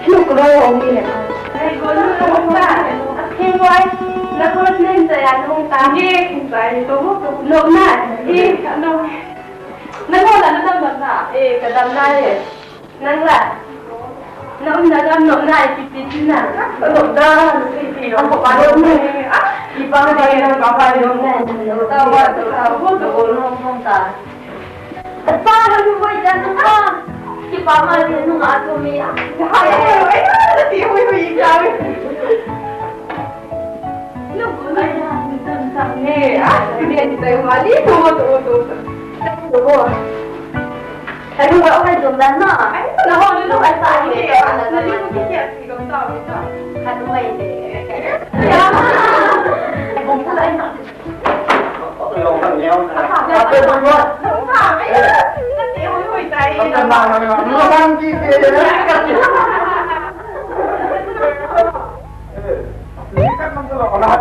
Lúc đó ông đi này. Thầy cô lúc đó không phải. Khi quay, nó có nên tới ăn không ta? Đi, không phải tôi hút được. Lúc này, đi, nó. Nó không là nó tâm vật à? Ê, cái tâm này, năng là. Nó đâm nộp này thì nào nộp ra thì nó có bao nhiêu này thì bao nhiêu nó có bao nhiêu này tao qua tao hút được không ta ba nó như vậy ra nó ba thì ba mà thì nó ngã cho mình hai ấy thì huy sao nó cũng này là mình tâm nghe thì tới mà đi thôi đúng rồi Tại vì ông hay dùng đánh nó nó không lúc anh sai thì nó đi một cái chuyện thì cũng tao biết rồi hai đứa mày để không sao anh không thằng nhau nó chơi luôn không thả mấy nó chỉ hối tay không cần làm nó đang chi phí đấy các năm tôi còn lại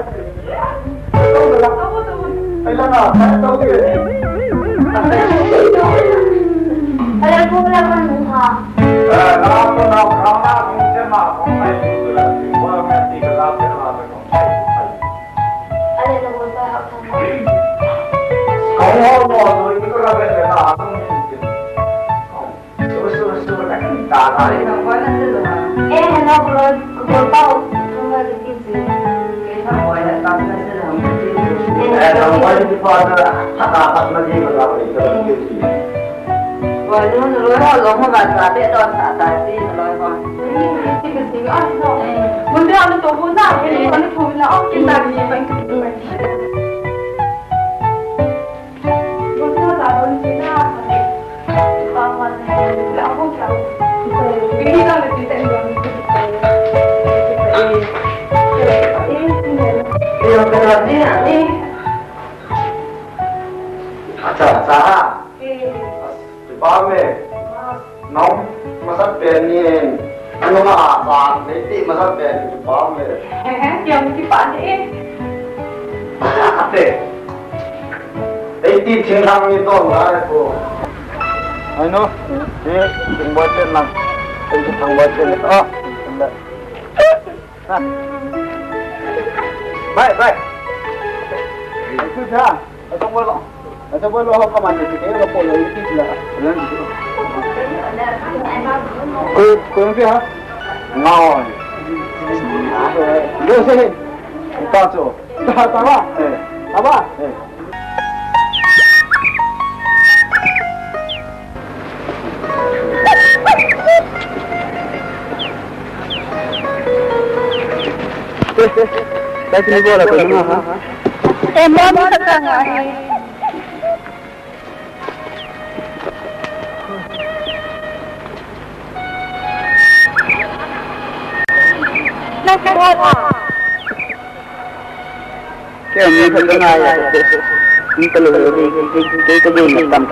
đâu được lắm đây là nào đâu đi Ada pula manusia. Kalau kamu cuma kau itu lah, semua mesti kelap kau. Ada nombor berapa kamu? Kau mau itu kalau berapa aku mungkin. Suruh tak kita ada nombor nanti tu. Nombor tahu nombor itu sih. Nombor yang tak nanti lah. Nombor itu pada apa lagi kalau itu. Rồi nó lộn nó vào và để đòn tại đi rồi còn cái gì ăn rồi muốn đưa nó tổ vốn nào cái nó thùi nó cái gì vậy muốn đưa cả vốn gì ra còn mà lão không chịu cái gì đó là chỉ tiền rồi đi cái làm gì à đi Sarah Pame, nom masuk penin, anu apa? Nanti masuk penin pame. Yang mesti pandai. Apa? Nanti tinggal itu enggak aku. Anu, ni buatkan lah. Kita buatkan. Oh, enggak. Nah, baik. Itu dah. Atau boleh. Atau boleh apa mana kita yang boleh itu lah. Kau ni ha? Ngau. Dua sini. Empat tu. Dah apa? Apa? Saya sini boleh kau dengar ha? Mau sekarang ni. Cái gì thật cái này những cái lừa cái gì mình tầm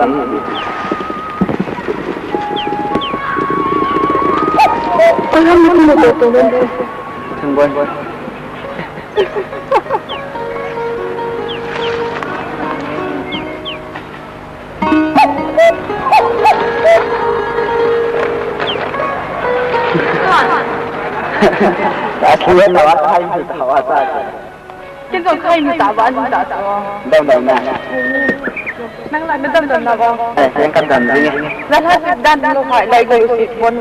ôi không một tổ lên thằng quên đã xuống là bắt hay thì tao bắt ra chứ còn hay thì tao bắt đã đâu đâu nè năng lại bên tâm thần nào không em tâm thần đi rất hết đan không phải đây rồi thì buồn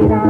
Bye.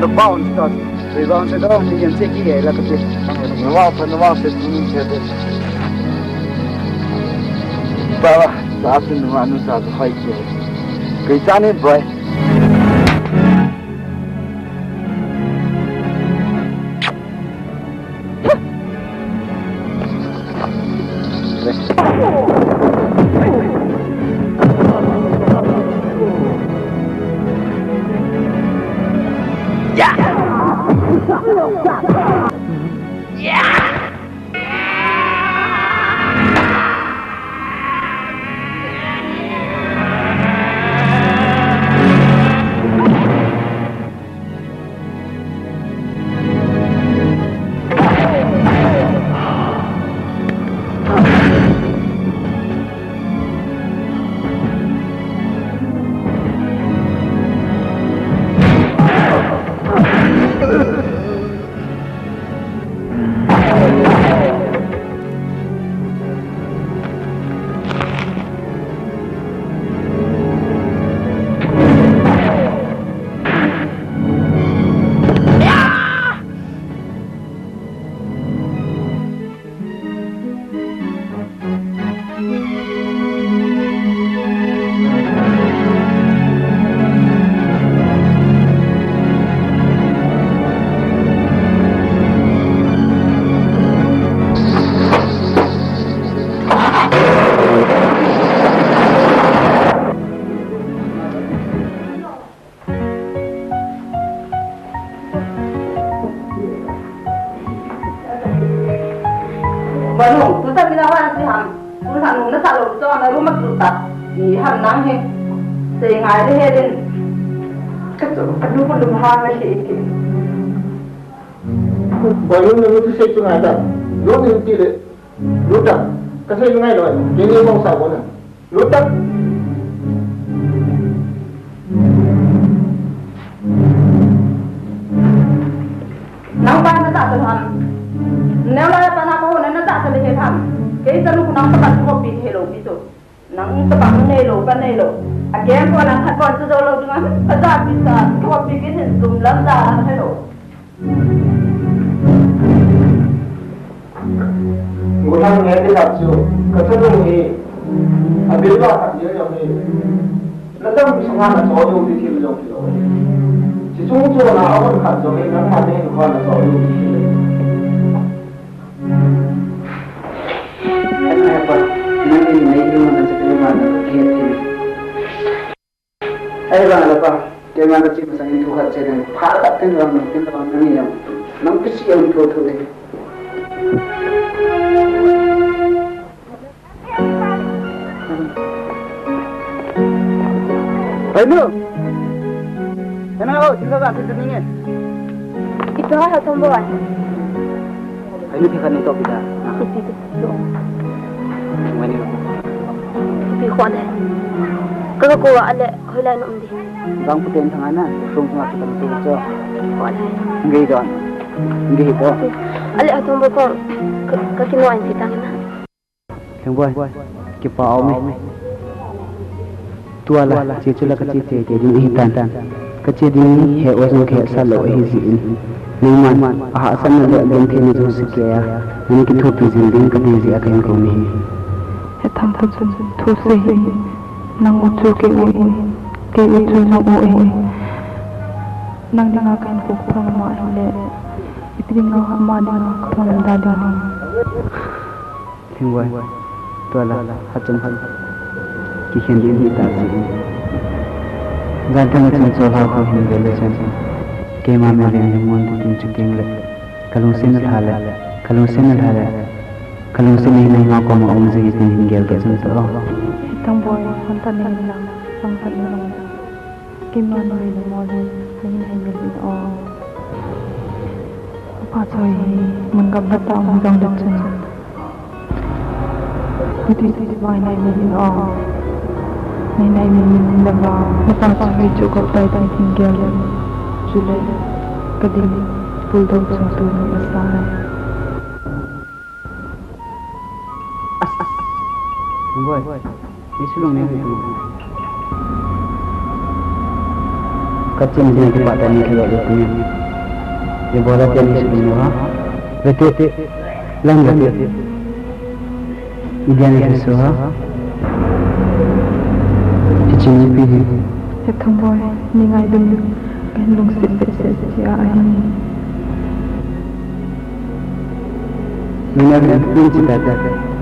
The bounce that Rebound se dong ni yang seki ya lah kasi. Nawang se tuning se de. Bawa saat ni manu sa hai ke. Kaisa ne boy. Banung, tu tak kira orang sih ham. Tu hanung na salo tu ana rumah tu tak. Di ham nang he. Sehingga ada he den. Ketu, penuh penuh ham masih ikut. Banung na tu saya cuma ada. Lu ni tidak, lu tak. Kasi lu ngai loh. Jadi orang sahaja na. Lu tak. Nampak na tak tu ham. Nếu là bạn nào có nên nó tạo cho mình thầm cái dân lúc nó các bạn có bị hello ví dụ nó các bạn hello bạn hello à cái em còn là thật còn chưa lâu đúng không? Thật ra bây giờ có bị cái hình dùng lắm ra là hello. Một thằng nghe cái đọc chiều, cái chất lượng thì à biết là thằng nhớ nhau thì nó tâm sống hàng là gió yêu thì thiếu giống kiểu chỉ chung chỗ nào còn khẩn giống ấy nó mà nên còn là gió yêu thì thiếu. Apa? Nanti ni mana cakap mana kiat ini. Ayah apa? Dia mana cakap pasal itu hal cakap. Fakat orang ni yang nampak siapa yang tu deh. Ayo. Kenapa? Tinggal kat situ ni. Itu hal tomboan. Ayo kita ni top kita. Itu. Mana ni? Tapi kuat eh. Kalau kuat ada hilang umdi. Bang putih tangan na, sung sung kita tu tu. Kuat eh. Enggak itu. Enggak itu. Alek tombo kong kekinuan kita ni. Yang boy, kita awam ni. Tua lah, cicula kecil jadi hitam. Kecil ni, he wasn't kayak salo easy ini. Niman, asan ada yang kena tu sekian. Ini kita tu zindin kena akan kau ni. Tham tham thu si nang ucu ke ucu nang ue nang dengarkan kupang mak le itu dengar mak dengar kupang dada ni Tinggal tu adalah hacam kisah dia kita sih ganteng macam soal kau hingga lesan kema meren yang mau tunjuk kenglet kalau senal hala kalau sini nengok kau mau umzi itu hingga lesan tu hitang boy hantar nilang angkat nilang gimana ni model ini hingga lesan apa coy menggap bata menggap lesan itu boy nai ni laba lepas saya cukup baik hingga Julai kadang bulldog satu besar. Boy, ini sulung ni. Kacang dia tempat tadi kalau dia punya. ये बोला क्या नहीं सुनने हुआ बेटे लंग बेटे इधर नहीं सुहा चिंची भी है ये थम्बोय निगाह दुम kan lung sit se ya ai Mina bin cita cita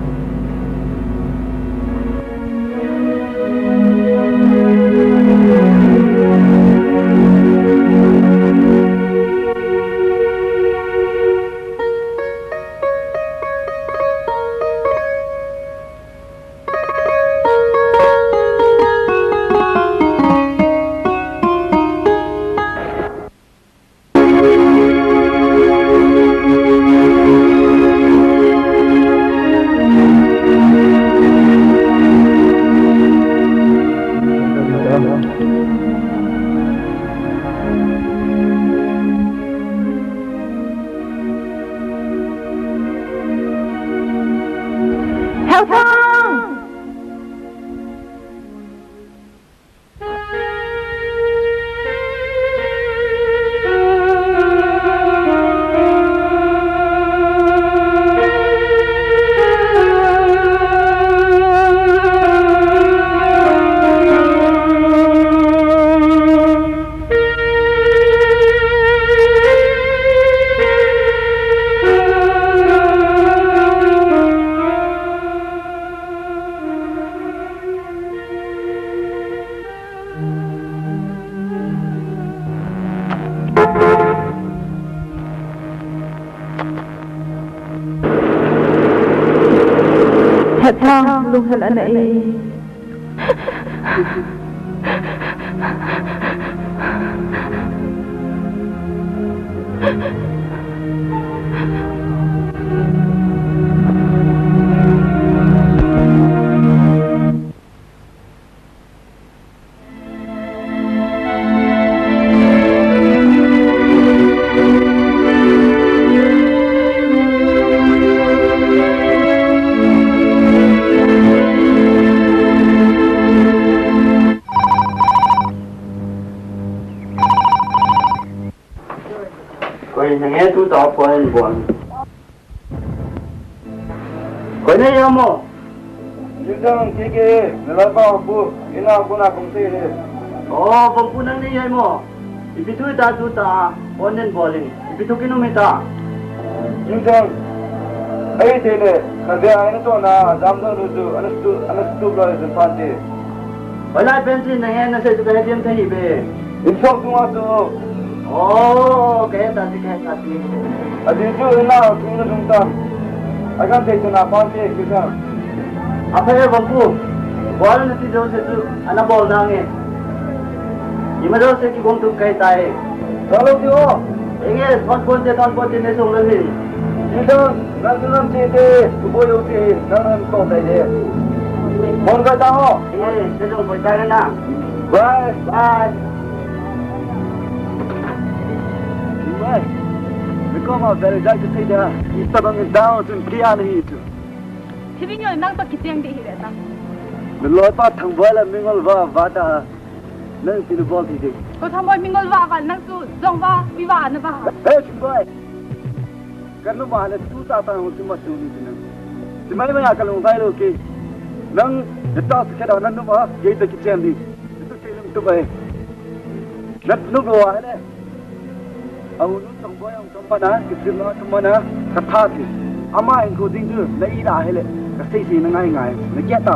lung hal ana ai mo Judang kike nalaba bu ina kuna kumse ne oh pampunang ni yai mo ibitu ta tu ta onen bowling ibitu kilometer Judang ai tele kadya ai to na jamdo nu anastu bla zante wala pensi na he na se tu kai jem thai be insok tuma to oh kai ta ti adi ju ina kuna dumta akan te na pante kisa apa ya bangku bol nanti jauh setu anak bol nange ima jauh se ki gom tu kai tai kalau tio enge thon ponte ne song le hin Jika nanti te tubo yo te nanan to tai de mon ka tao ye se jong poi tai na bye bye bye Become a very dark to say that it's about down to Kian heat Hivinyo nang to kiteng di hire ta. Meloi pa thang boy la mingol va ta nang tin bol thi de Ko thamoy mingol wa kan nang tu zong wa wi wa na ba. hey boy kan lu ma le tu ta ta ho ti ma tu ni tin ti mai ma ka lu vai lo ke nang de ta se da nan nu ma ye ta ki chen di tu ke lu tu bai nat nu go wa le au nu tong boy ang tong pa na ki tin na tu ma na ka tha ti ama in ko ding tu na i da hele ka sei sei na ngai ngai na ke ta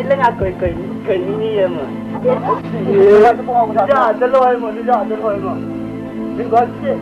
là ngã cười ni em mà dạ tôi lôi mà đừng có chuyện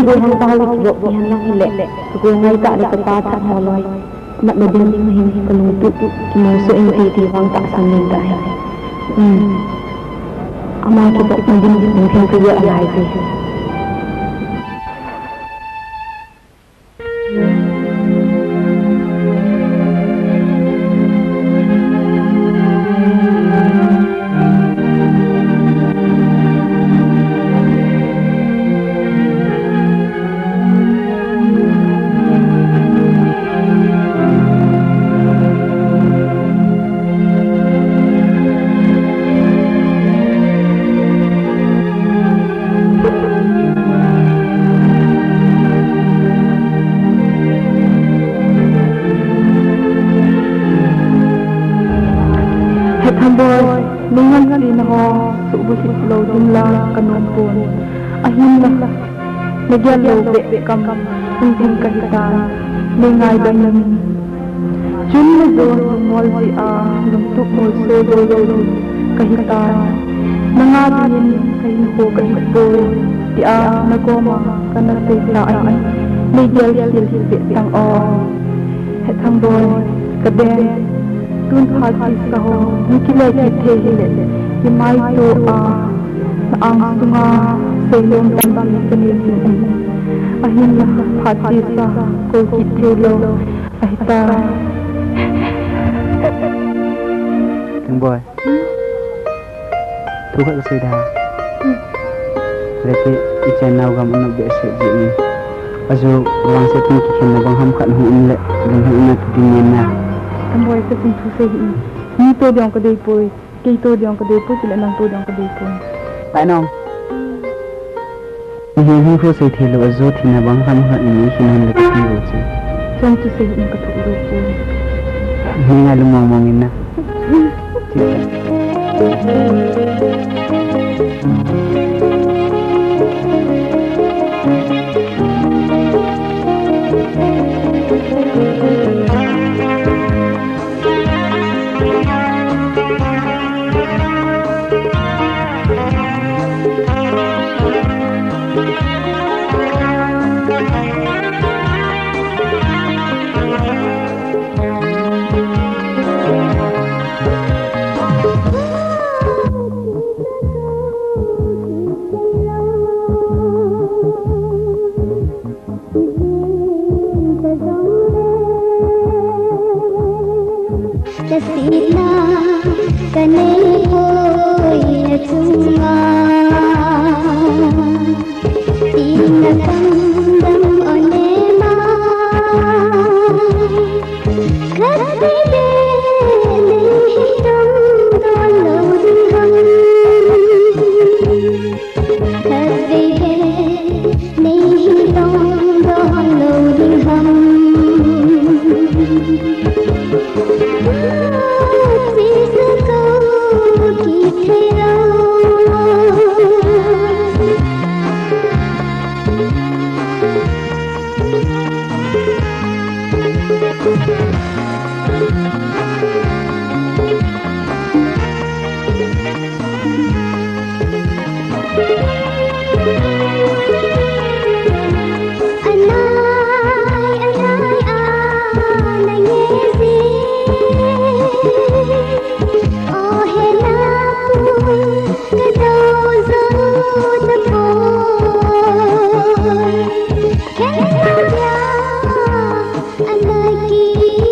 Gue yang tahu kilo yang lek, gue ngai tak ada tempat tak moloi, nak berdiri mahin kelungkut, masuk ini di ruang tak sangin dah. Amal kita mungkin kerja lagi. Nagyalo bekam kunting kahita ningay bayan Jun na doon mol si lumtuk mol so doon kahita nangatin kahinho kahitboy di nagoma kanasay saan nagyal silhibit tang o hetang boy kaden tun hatis kaho nikilay kitehile himay to ang sunga Selong tambang kanilin ahin na hati sa kulkitilo ahita Thằng boy thu hút cái dah berarti ikan nau gam anak biasa je ni azu orang setting kikin na bang ham kat hu inle bang ham na tudingin na Thằng boy sa pintu sa ni to diang kadai poi kay to diang kadai poi sila nang to diang kadai poi Pak Nong Ini ko say thilo azo thina bang ham ha ini hinan lekti roje. Jom tu say in katu rupo. Ini ngalu ngomongin na. Anaki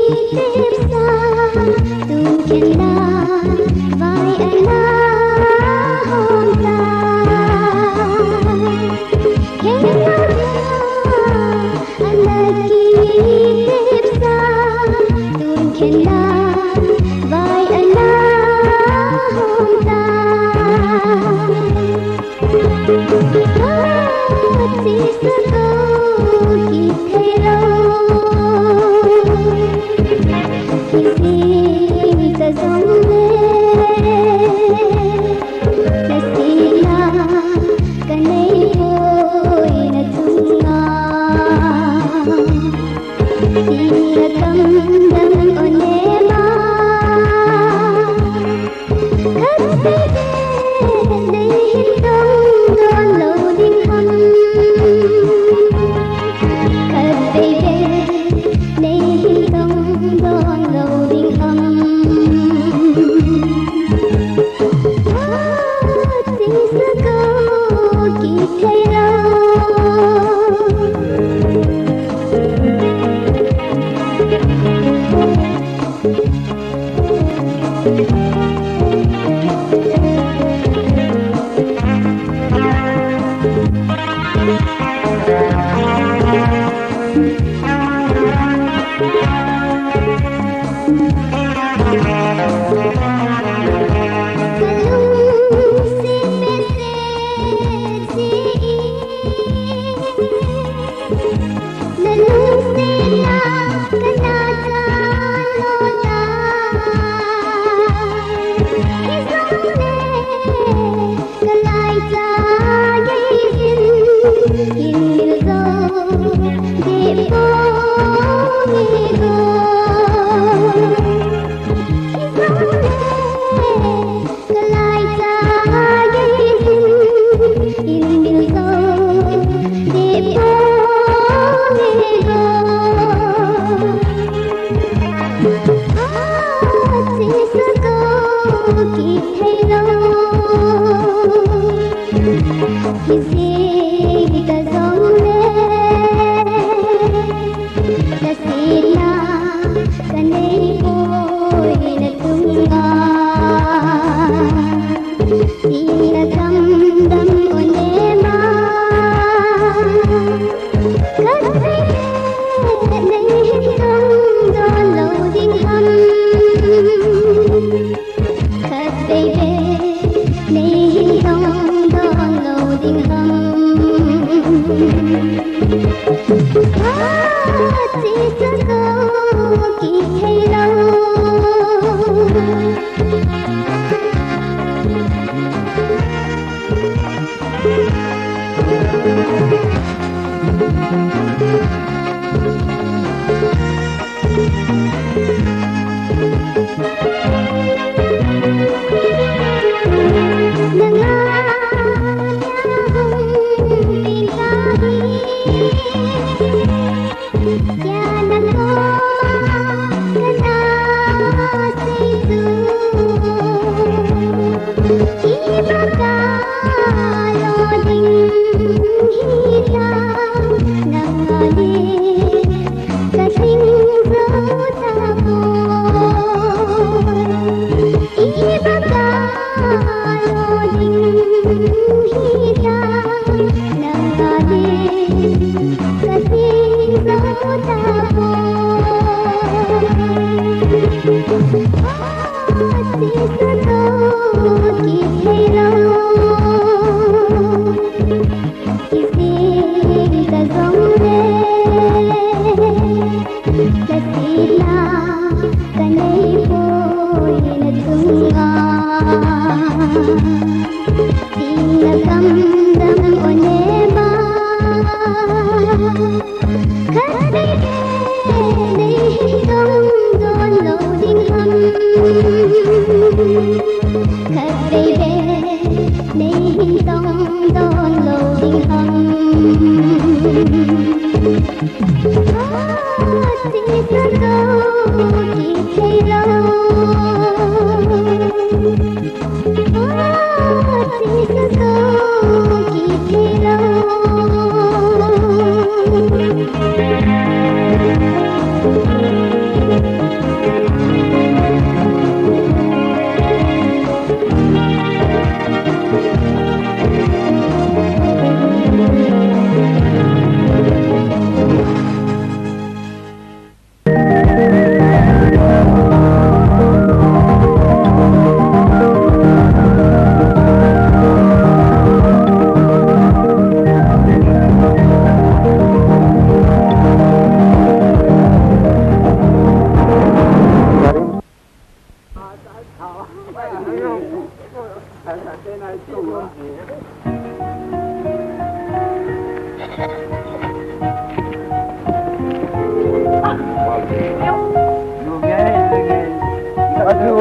아이고,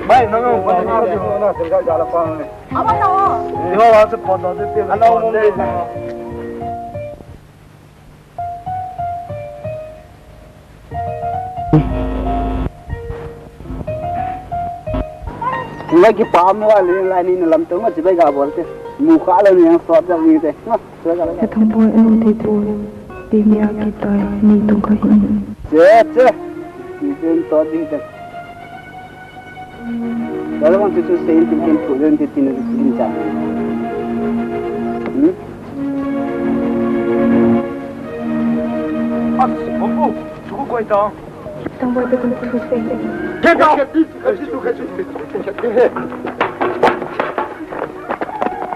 많이 나가면 뭐 하나 들어가 잘 아파네. 아마 나와. 이거 와서 건너들 때 안 나오는데. lagi pam wali lain ini lam tengah cibai gak boleh muka lalu yang suat jadi itu Hetang boy anu titu timia kita ni tungkah ini. cek itu tadi itu kalau orang tu sein tikin tulen tikin bincang 엄부 죽을 거 있다. Hetang boy tu kena susah. 됐다.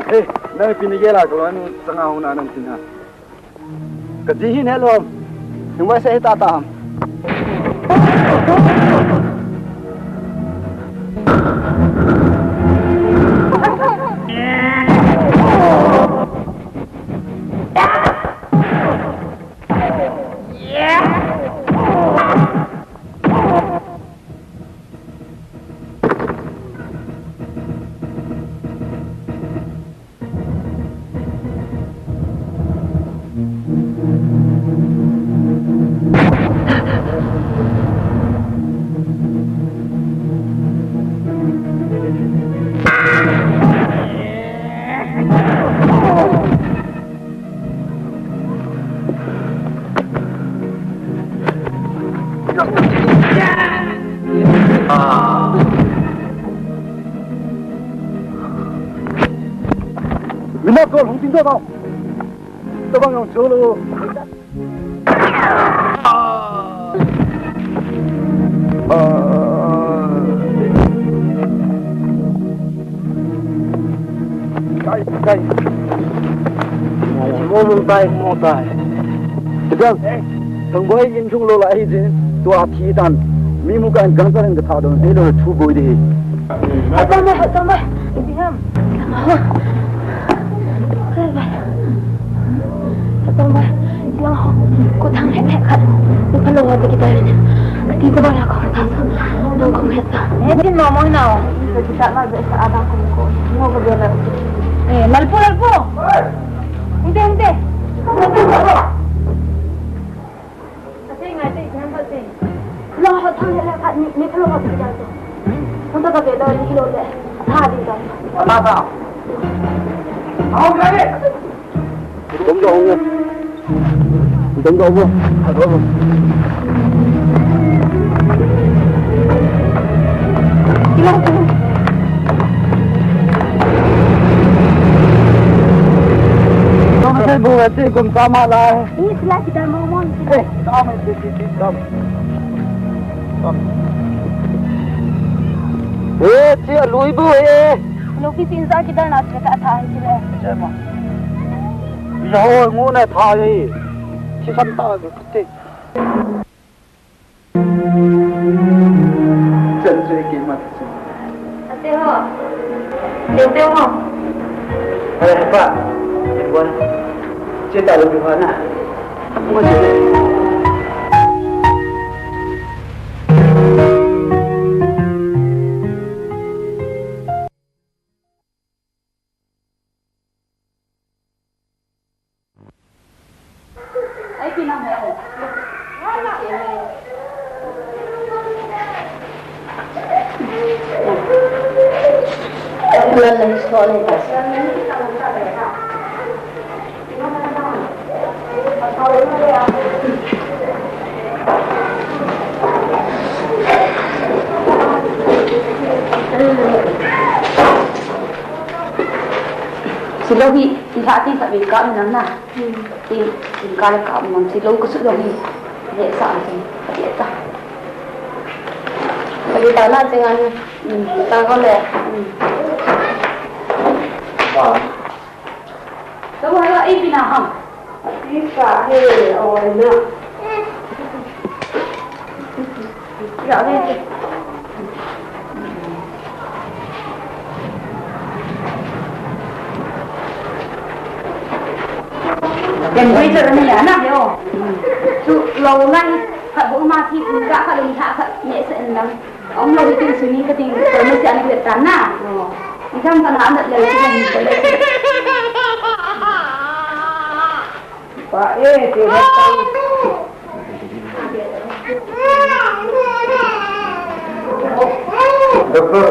Hey, 나 비니게라 그러는 상하우나 는 티나. 그지hin hello. cuma saya tak tahu 민나 그 홍진자다. 서방형 저로. Cái một tay một tay thực ra thằng bói in chung lô lại gì tua thi tan mi mu kan kan kan cái thao đó thế là chu bồi đi Atama ini ham. Atama yang ko thang het khat ni phalo wa kita ni ti ko ba ya ko ta no ko het ta tin mo mo na ko kita ma be sa abang ko no ko dia lalpo Hente Kasi nga ito isang pati Lang ako thang nila kat ni phalo wa kita to Punta ka bedo ni kilo de tha di ka Baba Ao cái đúng rồi nha đúng rồi luôn Saya buat itu kum sama lah. Ini setelah kita ngomong Sama itu sama. cia lui bu Loki pinza kita nak cerita thain sila Cema. Rồi ngô này thà đi. Chỉ sẵn ta được thế. Chân chơi cái mặt. Ate ho Teo ho Hai apa buat cerita lebih mana mau cerita lagi soalnya pas silo hi ihati sa bingka minang na bingka ka minang silo ko silo hi ye sa atin ye ta Pagi tanah dengan tanggal le. Kamu ada ibu nak? Ibu he, oh nak. Ya ni. Yang bây giờ này là nặng rồi. Lâu nay thật bố ma thì cũng đã phải đồng thả thật nhẹ sẽ lắm. ông nói cái suy nghĩ cái tình tôi mới sẽ ăn việc cắn à thì trong cái nào được lấy cái gì lấy Pak thì hết tay Dokter,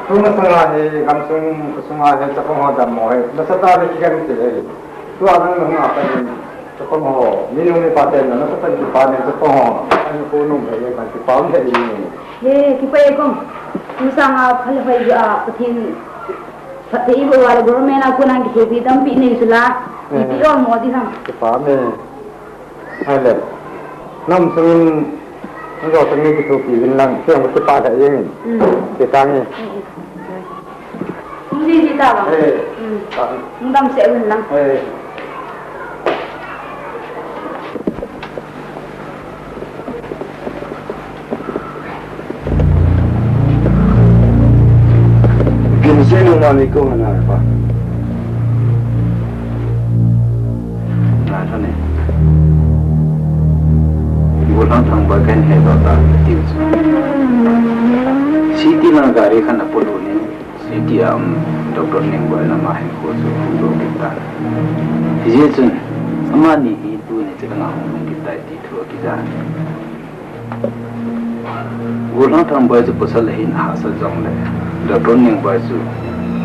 tu masalah ni kamsung semua ni cakap ada moh. Nasa tahu kita ni tu. Tu ada orang apa ni cakap moh. Minum ni paten, nasa tahu kita panen cakap moh. Ani punung saya kan kita panen ni. Ye, kita ekong misalnya kalau saya petin petin ibu walau government aku nak kita bidang pini sulah, itu orang mau di sana. Kita panen. Ada. Nam sungin Nó tao nghĩ cái số kỳ viên lăng, chứ không có cái ba đại yên cái tăng này. Không gì tao à? Không đâm sẽ viên lăng. Kim sẽ luôn mà đi câu hả nào phải? Là sao này? Bulan thang bagian hebat tak tius. Siti na gari kan apolo ni. Siti doktor ni buat nama yang khusus untuk kita. Jadi amani itu ni cakap orang kita itu kita. Bulan thang baca pasal lain hasil jang le. Doktor ni baca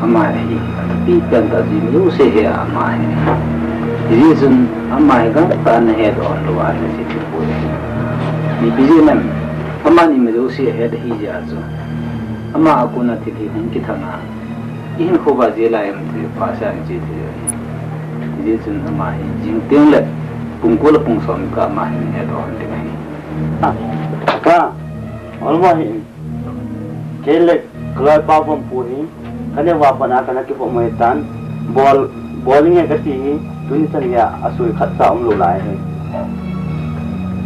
amani. Tapi kan tadi ni usaha amani. Jadi amani kan tan hebat luar situ boleh. Di bizinan, ama ni merusi ada hijau tu. Ama aku nanti lihat kita na. Ini kau baca lah yang tu pasal itu. Jadi tu ama ini jeng le, pungkul pungsom ka ama ini ada orang dengan ini. Kak, Allah ini kelak kalau papa puni, kan dia wapa nak nak kita pemaitan, bowlingnya kasi, tulisan ya asal kata lulai.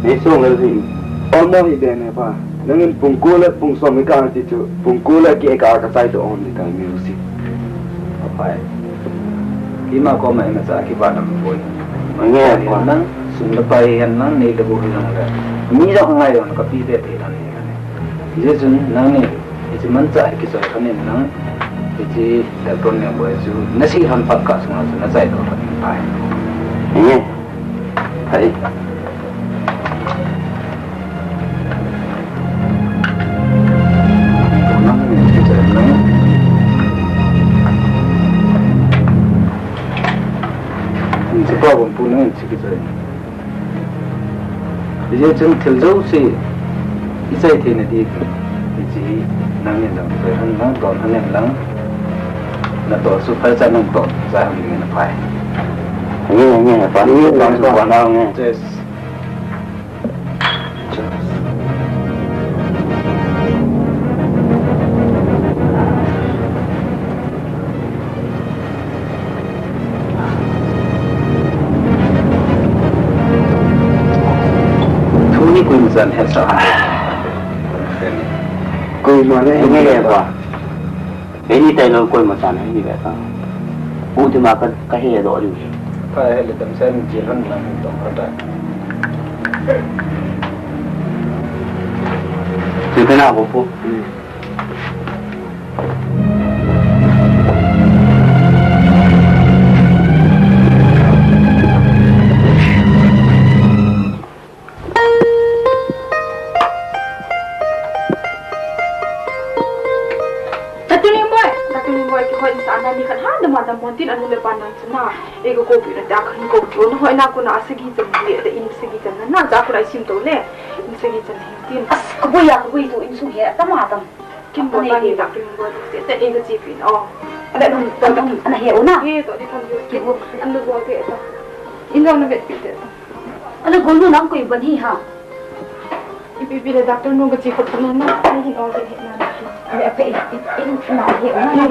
Besok lagi. Allah ini apa? Dengan pungkul pungsom ikan itu, pungkul ki eka kasai tu on di dalam musik. Apa? Lima koma yang saya kibat nama boy. Mengenai apa? Nang sumber payah nang ni lebu hilang dah. Ni dah ngai orang kapi dia tiada ni kan. Jadi tu nang ni, itu mencari kisah kan ni nang. Jadi doktor ni boy tu nasi hampak kat semua tu nasi tu kan payah. Ini, hai. Sebab punya cikgu jadi macam terjauh si isai tiada di jadi nangnya dah saya nang tahun hanya lang nak tahu supaya saya nang tahu saya ambil mana pai Ini apa? Ini langsung panangnya. just dan hesa. Kau mana ini apa? Ini tahu kau macam mana ini berapa? Udah makan kahir dulu. Kahir le tam sen jiran lang dong ada. Sebenarnya apa pun? Montin anu lepas nang cina, ego kopi nanti akan kau jual. Hoi nak aku nak segi cemili, ada ini segi cemana. Nak aku nak sim tu le, ini segi cemana hintin. Kau ya, kau itu insu ya, sama tam. Kim buat ni tak kena buat. Saya ego cipin. Oh, Ada nonton anak ya una. Iya, tak dipanggil. Kim anu buat ke itu. Ini orang nak betul. Ada gulu nak kau ibu ni ha. Ibu bila doktor nunggu ciput pun nak, ini orang ke nak. Ada apa ini nak ya una.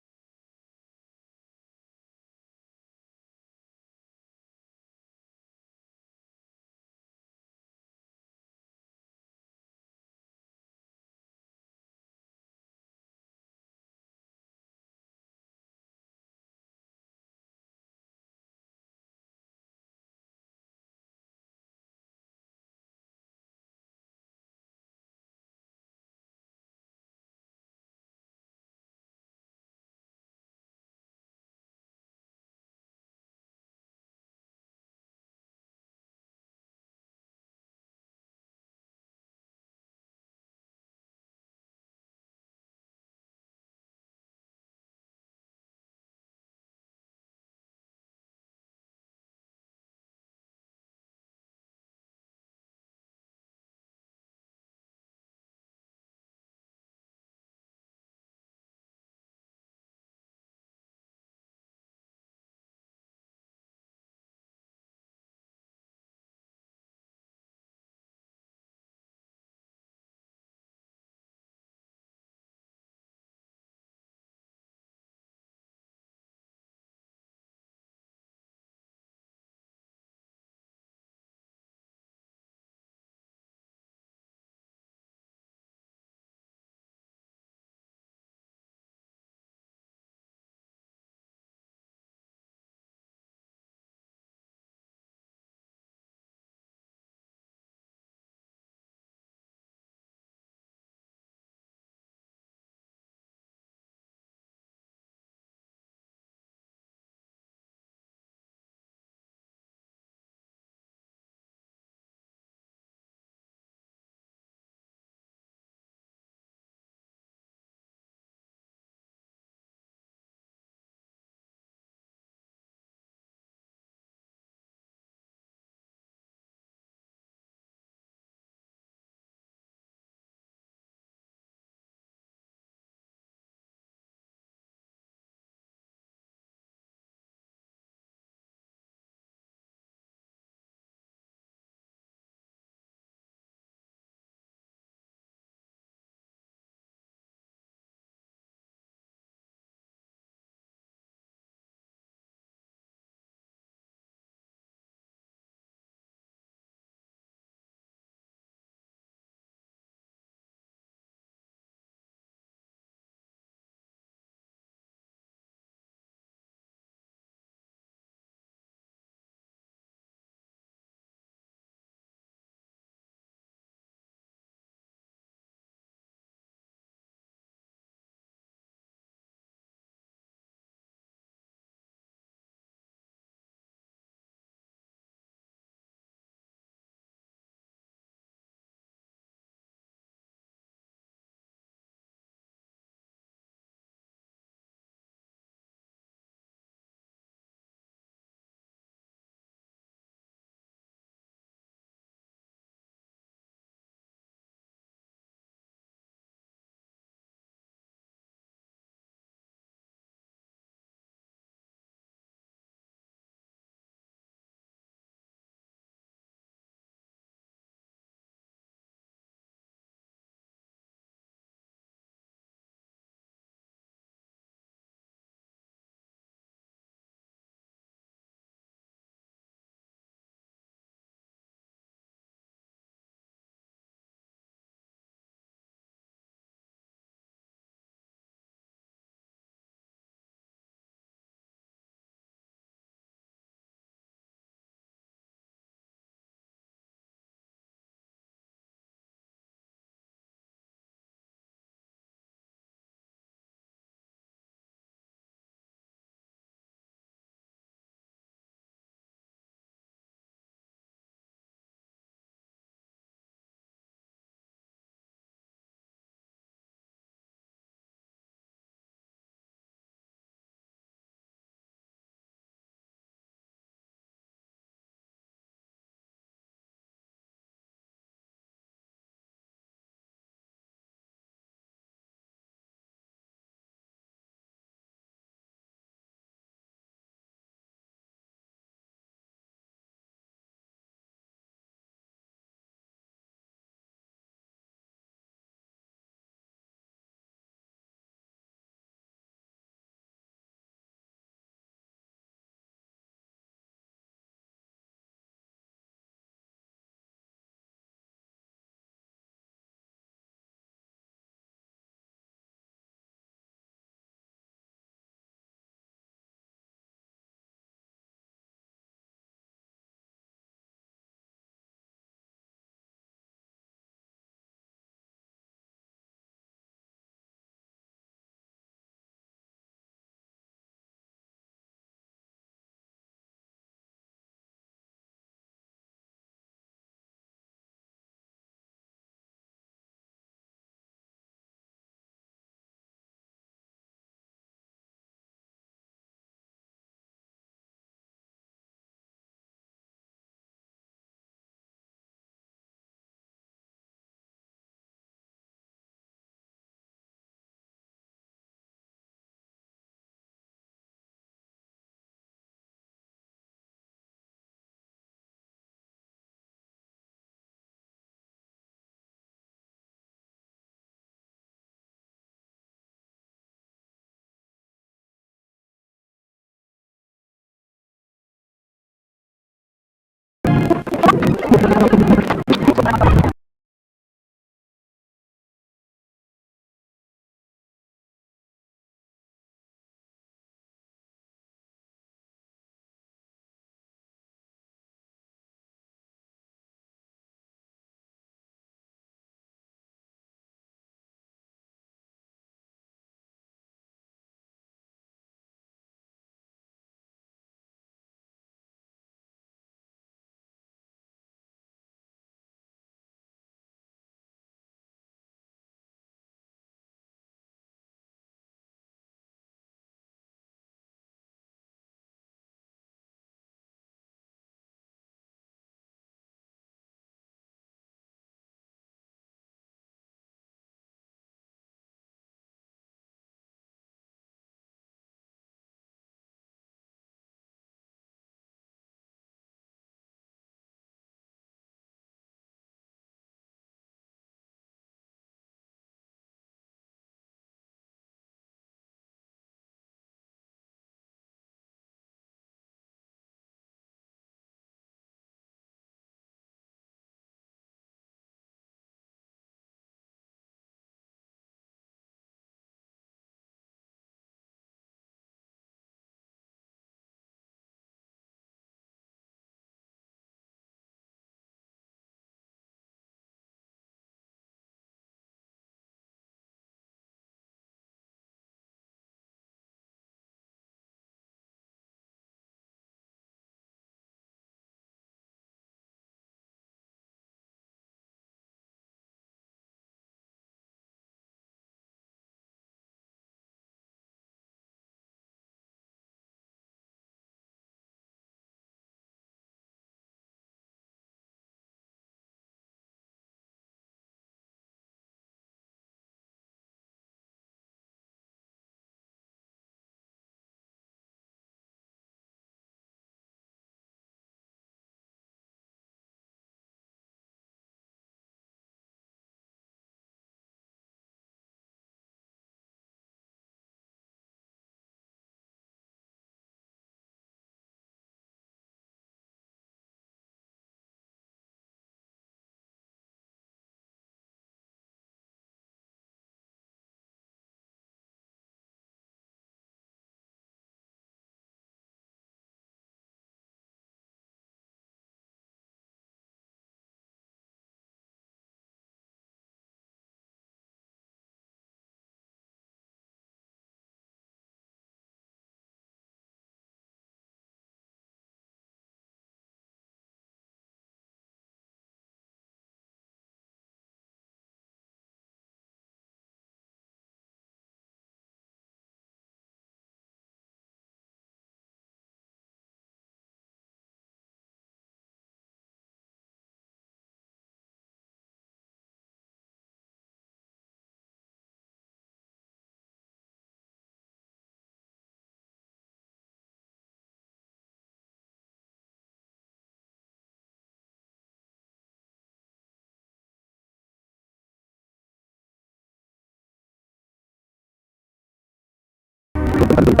Thank you.